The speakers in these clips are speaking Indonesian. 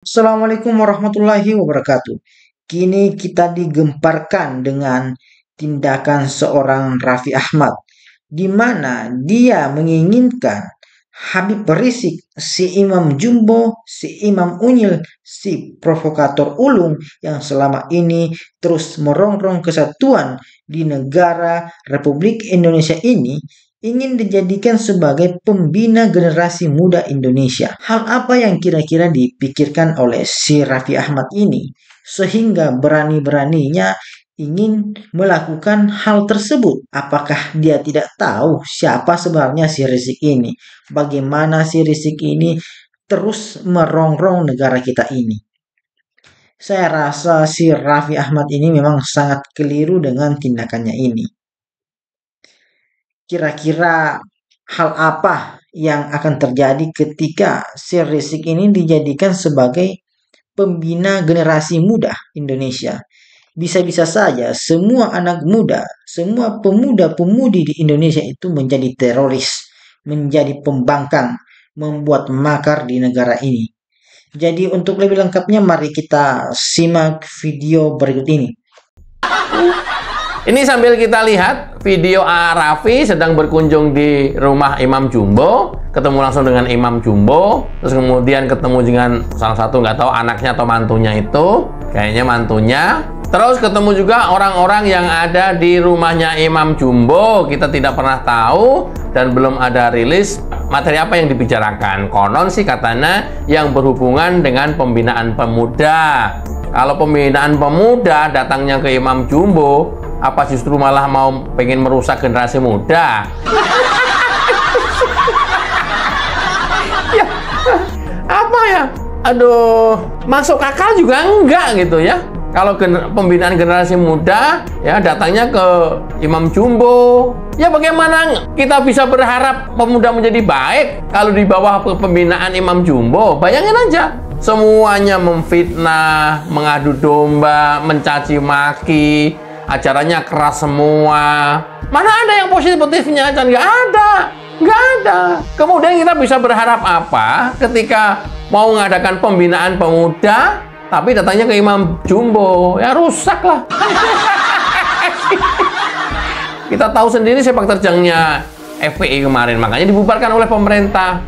Assalamualaikum warahmatullahi wabarakatuh. Kini kita digemparkan dengan tindakan seorang Raffi Ahmad, di mana dia menginginkan Habib Rizik, si Imam Jumbo, si Imam Unyil, si provokator ulung yang selama ini terus merongrong kesatuan di negara Republik Indonesia ini, ingin dijadikan sebagai pembina generasi muda Indonesia. Hal apa yang kira-kira dipikirkan oleh si Raffi Ahmad ini sehingga berani-beraninya ingin melakukan hal tersebut? Apakah dia tidak tahu siapa sebenarnya si Rizik ini? Bagaimana si Rizik ini terus merongrong negara kita ini? Saya rasa si Raffi Ahmad ini memang sangat keliru dengan tindakannya ini. Kira-kira hal apa yang akan terjadi ketika si Rizik ini dijadikan sebagai pembina generasi muda Indonesia? Bisa-bisa saja semua anak muda, semua pemuda-pemudi di Indonesia itu menjadi teroris, menjadi pembangkang, membuat makar di negara ini. Jadi untuk lebih lengkapnya mari kita simak video berikut ini. Ini sambil kita lihat video Raffi sedang berkunjung di rumah Imam Jumbo, ketemu langsung dengan Imam Jumbo, terus kemudian ketemu dengan salah satu, nggak tahu anaknya atau mantunya itu, kayaknya mantunya. Terus ketemu juga orang-orang yang ada di rumahnya Imam Jumbo, kita tidak pernah tahu dan belum ada rilis materi apa yang dibicarakan. Konon sih katanya yang berhubungan dengan pembinaan pemuda. Kalau pembinaan pemuda datangnya ke Imam Jumbo, apa justru malah mau pengen merusak generasi muda? Ya, apa ya? Aduh, masuk akal juga enggak gitu ya. Kalau pembinaan generasi muda ya datangnya ke Imam Jumbo, ya bagaimana kita bisa berharap pemuda menjadi baik kalau di bawah pembinaan Imam Jumbo? Bayangin aja, semuanya memfitnah, mengadu domba, mencaci maki, acaranya keras semua. Mana ada yang positifnya? Kan nggak ada, nggak ada. Kemudian kita bisa berharap apa ketika mau mengadakan pembinaan pemuda, tapi datangnya ke Imam Jumbo? Ya rusak lah. Kita tahu sendiri sepak terjangnya FPI kemarin, makanya dibubarkan oleh pemerintah.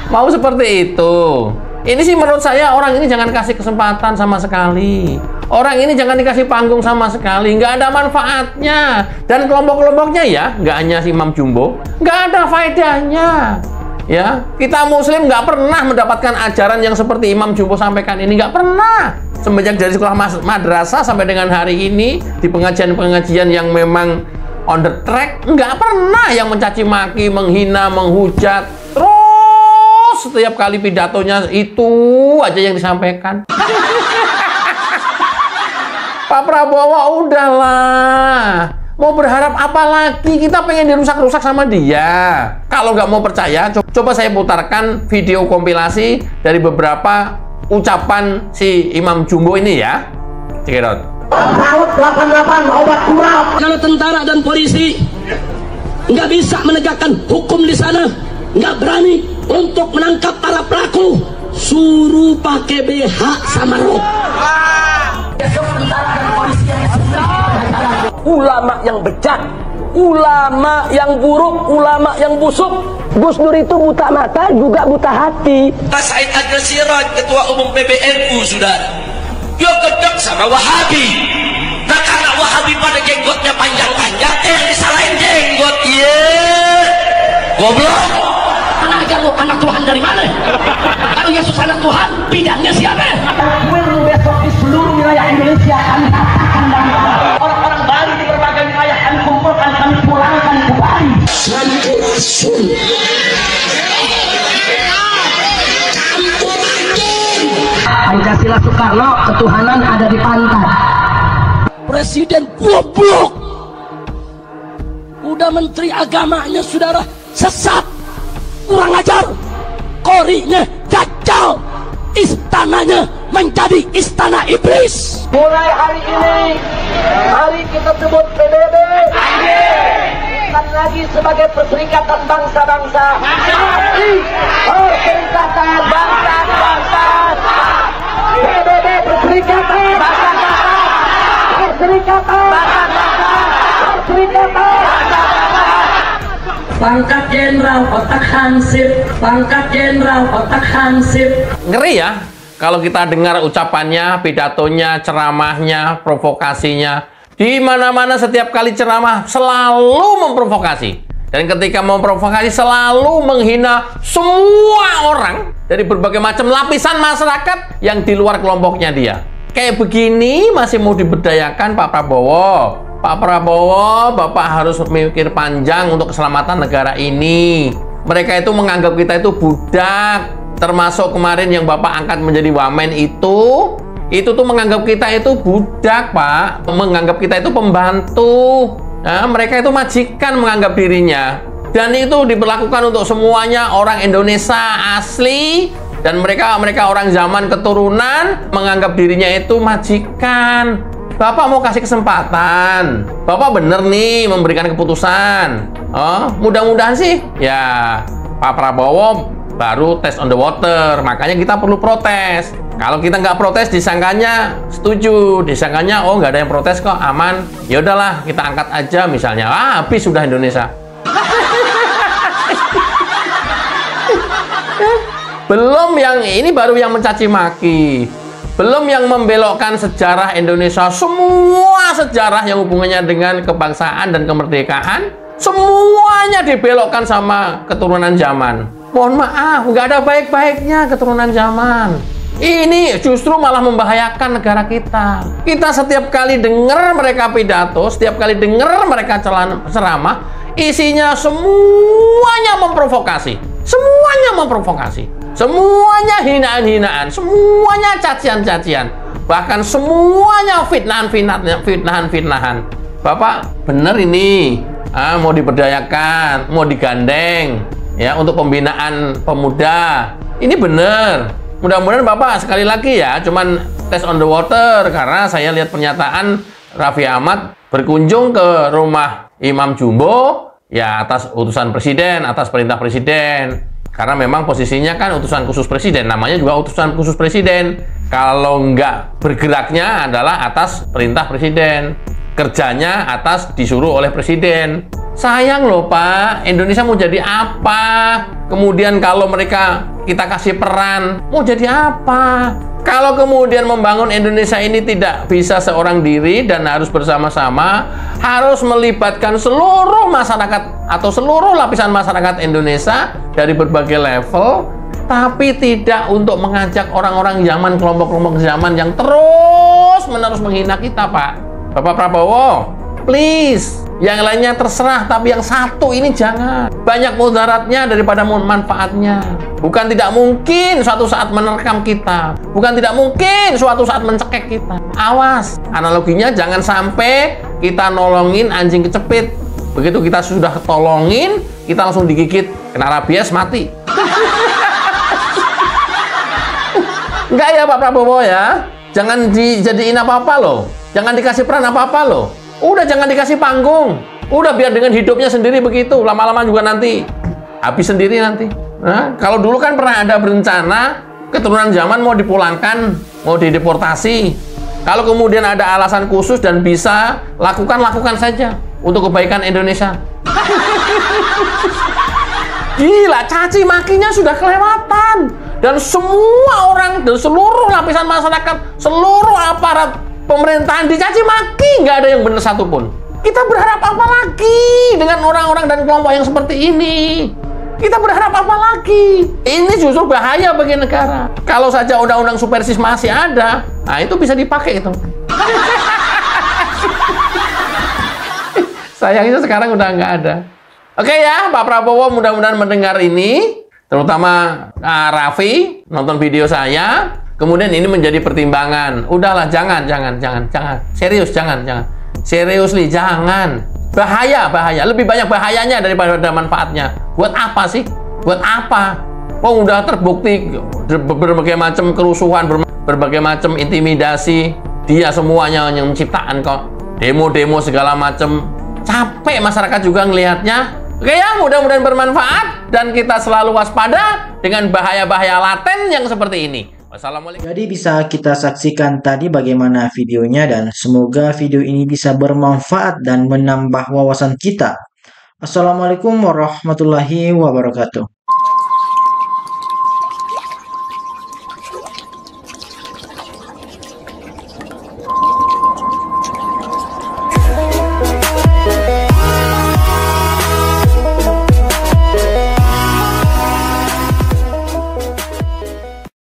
Mau seperti itu. Ini sih menurut saya orang ini jangan kasih kesempatan sama sekali. Orang ini jangan dikasih panggung sama sekali. Nggak ada manfaatnya. Dan kelompok-kelompoknya ya, nggak hanya si Imam Jumbo, nggak ada faedahnya. Ya, kita Muslim nggak pernah mendapatkan ajaran yang seperti Imam Jumbo sampaikan ini. Nggak pernah. Semenjak dari sekolah madrasah sampai dengan hari ini, di pengajian-pengajian yang memang on the track, nggak pernah yang mencaci maki, menghina, menghujat. Setiap kali pidatonya itu aja yang disampaikan. Pak Prabowo udahlah, mau berharap apa lagi? Kita pengen dirusak-rusak sama dia. Kalau nggak mau percaya, coba saya putarkan video kompilasi dari beberapa ucapan si Imam Jumbo ini ya. Cekidot. Laut 88 obat kurap. Kalau tentara dan polisi nggak bisa menegakkan hukum di sana, nggak berani untuk menangkap para pelaku, suruh pakai BH sama rok. Ulama yang bejat, ulama yang buruk, ulama yang busuk. Gus Dur itu buta mata juga buta hati. Said Agil Siraj, ketua umum PBNU, saudara, dia gedek sama Wahabi. Nah karena Wahabi pada jenggotnya panjang-panjang, yang disalahin jenggot, goblok. Ajar lu anak Tuhan dari mana? Kalau Yesus anak Tuhan, bidangnya siapa? Besok di seluruh wilayah Indonesia kami katakan dan orang-orang Bali di berbagai wilayah kami kumpulkan, kami pulangkan ke Bali. Sampurasun. Pancasila Soekarno, ketuhanan ada di pantai. Presiden goblok. Udah menteri agamanya saudara sesat, kurang ajar, korinya dajjal, istananya menjadi istana iblis. Mulai hari ini, mari kita sebut PBB, bukan lagi sebagai perserikatan bangsa-bangsa, tapi perserikatan bangsa-bangsa. PBB perserikatan bangsa-bangsa, perserikatan bangsa-bangsa, perserikatan bangsa-bangsa. Pangkat jenderal otak hansip, pangkat jenderal otak hansip. Ngeri ya kalau kita dengar ucapannya, pidatonya, ceramahnya, provokasinya. Di mana-mana setiap kali ceramah selalu memprovokasi. Dan ketika memprovokasi selalu menghina semua orang dari berbagai macam lapisan masyarakat yang di luar kelompoknya dia. Kayak begini masih mau diberdayakan Pak Prabowo. Pak Prabowo, Bapak harus mikir panjang untuk keselamatan negara ini. Mereka itu menganggap kita itu budak. Termasuk kemarin yang Bapak angkat menjadi wamen itu tuh menganggap kita itu budak, Pak. Menganggap kita itu pembantu. Nah, mereka itu majikan menganggap dirinya. Dan itu diberlakukan untuk semuanya orang Indonesia asli. Dan mereka orang zaman keturunan menganggap dirinya itu majikan. Bapak mau kasih kesempatan. Bapak bener nih memberikan keputusan. Oh, mudah-mudahan sih. Ya, Pak Prabowo baru test on the water. Makanya kita perlu protes. Kalau kita nggak protes, disangkanya setuju. Disangkanya, oh nggak ada yang protes kok, aman. Ya udahlah, kita angkat aja misalnya. Habis sudah Indonesia. Belum yang ini baru yang mencaci maki. Belum yang membelokkan sejarah Indonesia, semua sejarah yang hubungannya dengan kebangsaan dan kemerdekaan, semuanya dibelokkan sama keturunan zaman. Mohon maaf, nggak ada baik-baiknya keturunan zaman. Ini justru malah membahayakan negara kita. Kita setiap kali dengar mereka pidato, setiap kali dengar mereka ceramah, isinya semuanya memprovokasi. Semuanya memprovokasi. Semuanya hinaan-hinaan, semuanya cacian-cacian, bahkan semuanya fitnahan-fitnahan. Bapak bener ini, mau diberdayakan, mau digandeng, ya untuk pembinaan pemuda. Ini bener. Mudah-mudahan Bapak sekali lagi ya, cuman test on the water karena saya lihat pernyataan Raffi Ahmad berkunjung ke rumah Imam Jumbo, ya atas utusan presiden, atas perintah presiden. Karena memang posisinya kan utusan khusus presiden, namanya juga utusan khusus presiden. Kalau nggak bergeraknya adalah atas perintah presiden, kerjanya atas disuruh oleh presiden. Sayang loh Pak, Indonesia mau jadi apa? Kemudian kalau kita kasih peran, mau jadi apa? Kalau kemudian membangun Indonesia ini tidak bisa seorang diri dan harus bersama-sama, harus melibatkan seluruh masyarakat atau seluruh lapisan masyarakat Indonesia dari berbagai level, tapi tidak untuk mengajak orang-orang zaman, kelompok-kelompok zaman yang terus-menerus menghina kita, Pak. Bapak Prabowo, please, yang lainnya terserah, tapi yang satu ini jangan. Banyak mudaratnya daripada manfaatnya. Bukan tidak mungkin suatu saat menerkam kita. Bukan tidak mungkin suatu saat mencekek kita. Awas, analoginya jangan sampai kita nolongin anjing kecepit. Begitu kita sudah tolongin, kita langsung digigit. Kena rabies, mati. Enggak ya Pak Prabowo ya. Jangan dijadiin apa-apa loh. Jangan dikasih peran apa-apa loh. Udah jangan dikasih panggung. Udah biar dengan hidupnya sendiri begitu. Lama-lama juga nanti habis sendiri nanti. Nah, kalau dulu kan pernah ada berencana keturunan zaman mau dipulangkan, mau dideportasi. Kalau kemudian ada alasan khusus dan bisa, lakukan saja untuk kebaikan Indonesia. Gila, caci makinya sudah kelewatan. Dan semua orang dan seluruh lapisan masyarakat, seluruh aparat pemerintahan dicaci maki, nggak ada yang benar satupun. Kita berharap apa lagi dengan orang-orang dan kelompok yang seperti ini? Kita berharap apa lagi? Ini justru bahaya bagi negara. Kalau saja undang-undang supersis masih ada, nah itu bisa dipakai itu. Sayangnya sekarang udah nggak ada. Oke ya, Pak Prabowo mudah-mudahan mendengar ini, terutama Raffi nonton video saya. Kemudian ini menjadi pertimbangan. Udahlah, jangan. Serius, jangan. Seriously, jangan. Bahaya. Lebih banyak bahayanya daripada manfaatnya. Buat apa sih? Buat apa? Oh, udah terbukti berbagai macam kerusuhan, berbagai macam intimidasi. Dia semuanya yang menciptakan kok. Demo-demo segala macam. capek masyarakat juga ngelihatnya. Oke ya, mudah-mudahan bermanfaat dan kita selalu waspada dengan bahaya-bahaya laten yang seperti ini. Wassalamualaikum. Jadi bisa kita saksikan tadi bagaimana videonya dan semoga video ini bisa bermanfaat dan menambah wawasan kita. Assalamualaikum warahmatullahi wabarakatuh.